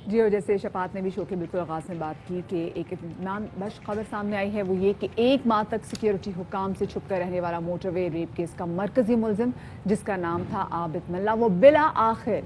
جی، اور جیسے شفاعت نے بھی شو کے بالکل آغاز میں بات کی کہ ایک اطمینان بخش خبر سامنے آئی ہے، وہ یہ کہ 1 ماہ تک سیکیورٹی حکام سے چھپ کر رہنے والا موٹر وے ریپ کیس کا مرکزی ملزم، جس کا نام تھا عابد ملا، وہ بالآخر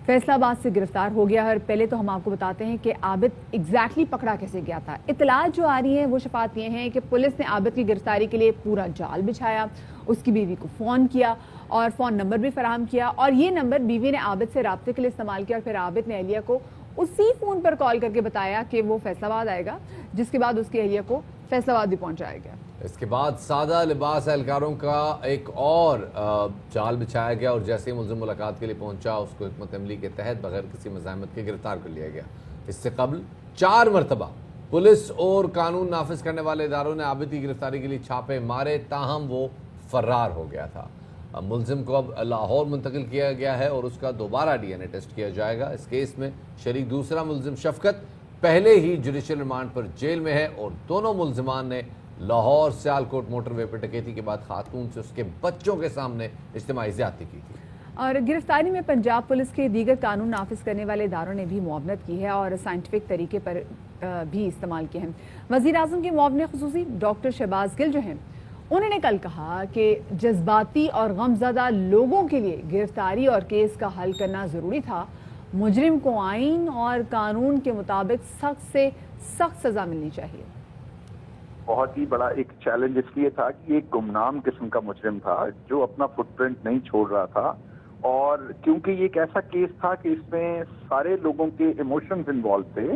فیصلہ آباد سے گرفتار ہو گیا ہے۔ اور پہلے تو ہم آپ کو بتاتے ہیں کہ عابد ایگزیکٹلی پکڑا کیسے گیا تھا۔ اطلاعات جو آ رہی ہیں وہ شفاعت یہ ہیں کہ پولیس نے عابد کی گرفتاری کے لیے پورا جال بچھایا، اس کی بیوی کو فون کیا اور فون نمبر بھی فراہم کیا، اور یہ نمبر بیوی نے عابد سے رابطے کے لیے استعمال کیا، اور پھر عابد نے اہلیہ کو اسی فون پر کال کر کے بتایا کہ وہ فیصل آباد آئے گا، جس کے بعد اس کی اہلیہ کو فیصل آباد بھی پہنچایا گیا۔ اس کے بعد سادہ لباس اہلکاروں کا ایک اور جال بچھایا گیا، اور جیسے ہی ملزم ملاقات کے لیے پہنچا اس کو حکمت عملی کے تحت بغیر کسی مزاحمت کے گرفتار کر لیا گیا۔ اس سے قبل 4 مرتبہ پولیس اور قانون نافذ کرنے والے اداروں نے عابد کی گرفتاری کے لیے چھاپے مارے، تاہم وہ فرار ہو گیا تھا۔ ملزم کو اب لاہور منتقل کیا گیا ہے اور اس کا دوبارہ ڈی این اے ٹیسٹ کیا جائے گا۔ اس کیس میں شریک دوسرا ملزم شفقت پہلے ہی جوڈیشل ریمانڈ پر جیل میں ہے، اور دونوں ملزمان نے لاہور سیالکوٹ موٹر وے پر ڈکیتی کے بعد خاتون سے اس کے بچوں کے سامنے اجتماعی زیادتی کی تھی۔ اور گرفتاری میں پنجاب پولیس کے دیگر قانون نافذ کرنے والے اداروں نے بھی معاونت کی ہے اور سائنٹیفک طریقے پر بھی استعمال کیے ہیں۔ وزیر اعظم کے معاون خصوصی ڈاکٹر شہباز گل جو ہیں، انہوں نے کل کہا کہ جذباتی اور غمزدہ لوگوں کے لیے گرفتاری اور کیس کا حل کرنا ضروری تھا۔ مجرم کو آئین اور قانون کے مطابق سخت سے سخت سزا ملنی چاہیے۔ بہت ہی بڑا ایک چیلنج اس لیے تھا کہ ایک گمنام قسم کا مجرم تھا جو اپنا فٹ پرنٹ نہیں چھوڑ رہا تھا، اور کیونکہ یہ ایک ایسا کیس تھا کہ اس میں سارے لوگوں کے ایموشنز انوالو تھے،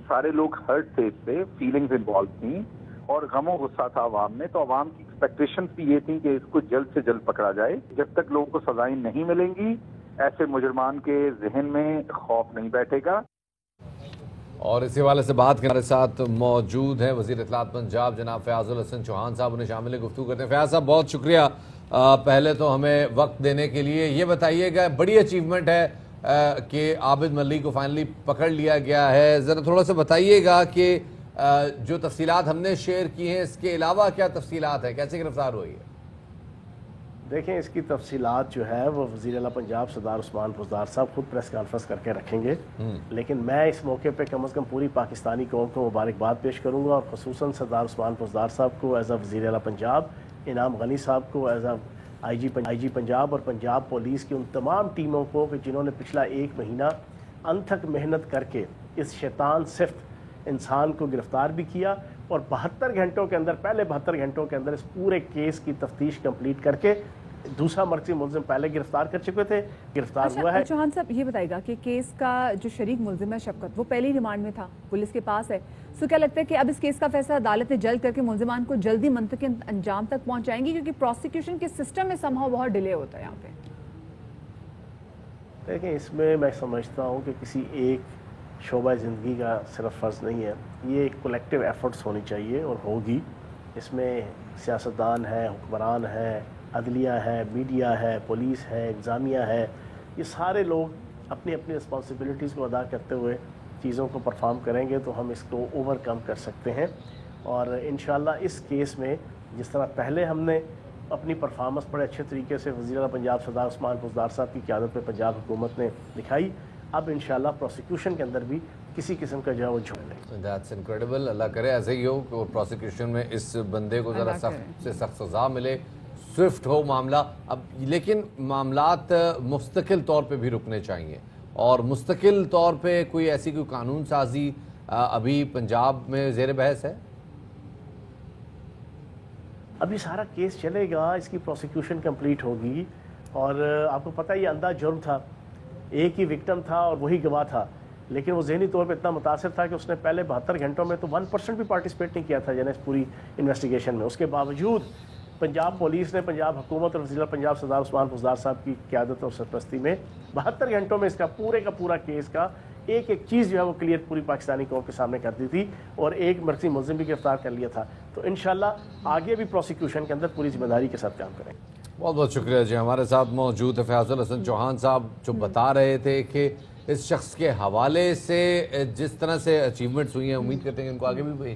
سارے لوگ ہرٹ تھے، اس سے فیلنگز انوالو تھیں اور غم و غصہ تھا عوام میں، تو عوام کی ایکسپیکٹیشن بھی یہ تھی کہ اس کو جلد سے جلد پکڑا جائے۔ جب تک لوگوں کو سزائیں نہیں ملیں گی ایسے مجرمان کے ذہن میں خوف نہیں بیٹھے گا۔ اور اسی حوالے سے بات ہمارے ساتھ موجود ہیں وزیر اطلاعات پنجاب جناب فیاض الحسن چوہان صاحب، انہیں شامل گفتگو کرتے ہیں۔ فیاض صاحب بہت شکریہ پہلے تو ہمیں وقت دینے کے لیے۔ یہ بتائیے گا، بڑی اچیومنٹ ہے کہ عابد ملی کو فائنلی پکڑ لیا گیا ہے، ذرا تھوڑا سا بتائیے گا کہ جو تفصیلات ہم نے شیئر کی ہیں اس کے علاوہ کیا تفصیلات ہیں، کیسے گرفتار ہوئی ہے؟ دیکھیں، اس کی تفصیلات جو ہے وہ وزیر اعلیٰ پنجاب سردار عثمان بزدار صاحب خود پریس کانفرنس کر کے رکھیں گے، لیکن میں اس موقع پہ کم از کم پوری پاکستانی قوم کو مبارکباد پیش کروں گا، اور خصوصاً سردار عثمان بزدار صاحب کو ایز اے وزیر اعلیٰ پنجاب، انعام غنی صاحب کو ایز اے آئی جی پنجاب، اور پنجاب پولیس کی ان تمام ٹیموں کو کہ جنہوں نے پچھلا 1 مہینہ انتھک محنت کر کے اس شیطان صفت انسان کو گرفتار بھی کیا، اور 72 گھنٹوں کے اندر، پہلے 72 گھنٹوں کے اندر اس پورے کیس کی تفتیش کمپلیٹ کر کے دوسرا مرکزی ملزم پہلے گرفتار کر چکے تھے، گرفتار ہوا ہے۔ چوہان صاحب یہ بتائے گا کہ کیس کا جو شریک ملزم ہے شفقت، وہ پہلے ہی ریمانڈ میں تھا، پولیس کے پاس ہے، سو کیا لگتا ہے کہ اب اس کیس کا فیصلہ عدالت نے جلد کر کے ملزمان کو جلدی منطقی انجام تک پہنچائیں گی، کیونکہ پروسیکیوشن کے سسٹم میں سمہاؤ بہت ڈیلے ہوتا ہے یہاں پہ؟ دیکھیں، اس میں میں سمجھتا ہوں کہ کسی ایک شعبہ زندگی کا صرف فرض نہیں ہے، یہ ایک کولیکٹیو ایفرٹس ہونی چاہیے اور ہوگی۔ اس میں سیاستدان ہے، حکمران ہے، عدلیہ ہے، میڈیا ہے، پولیس ہے، انتظامیہ ہے، یہ سارے لوگ اپنی اپنی رسپانسبلٹیز کو ادا کرتے ہوئے چیزوں کو پرفارم کریں گے تو ہم اس کو اوور کم کر سکتے ہیں، اور انشاءاللہ اس کیس میں جس طرح پہلے ہم نے اپنی پرفارمنس بڑے اچھے طریقے سے وزیر اعلیٰ پنجاب سردار عثمان بزدار صاحب کی قیادت میں پنجاب حکومت نے دکھائی، اب انشاءاللہ پروسیکیوشن کے اندر بھی کسی قسم کا جو ہے وہ جھوٹ نہیں۔ دیٹس انکریڈیبل، اللہ کرے ایسے ہی ہو کہ پروسیکیوشن میں اس بندے کو ذرا سخت سے سخت سزا ملے، سوئفٹ ہو معاملہ۔ اب لیکن معاملات مستقل طور پہ بھی رکنے چاہیے، اور مستقل طور پہ کوئی ایسی کوئی قانون سازی ابھی پنجاب میں زیر بحث ہے؟ ابھی سارا کیس چلے گا، اس کی پروسیکیوشن کمپلیٹ ہوگی، اور آپ کو پتہ یہ اندھا جرم تھا، ایک ہی وکٹم تھا اور وہی گواہ تھا، لیکن وہ ذہنی طور پہ اتنا متاثر تھا کہ اس نے پہلے 72 گھنٹوں میں تو 1% بھی پارٹیسپیٹ نہیں کیا تھا یعنی اس پوری انویسٹیگیشن میں۔ اس کے باوجود پنجاب پولیس نے، پنجاب حکومت اور وزیر پنجاب سردار عثمان بزدار صاحب کی قیادت اور سرپرستی میں 72 گھنٹوں میں اس کا پورا کیس کا ایک ایک چیز جو ہے وہ کلیئر پوری پاکستانی قوم کے سامنے کر دی تھی، اور ایک مرکزی ملزم بھی گرفتار کر لیا تھا۔ تو انشاءاللہ آگے بھی پروسیکیوشن کے اندر پوری ذمہ داری کے ساتھ کام کریں گے۔ بہت بہت شکریہ جی۔ ہمارے ساتھ موجود ہے فیاض الحسن چوہان صاحب، جو بتا رہے تھے کہ اس شخص کے حوالے سے جس طرح سے اچیومنٹس ہوئی ہیں، امید کرتے ہیں کہ ان کو آگے بھی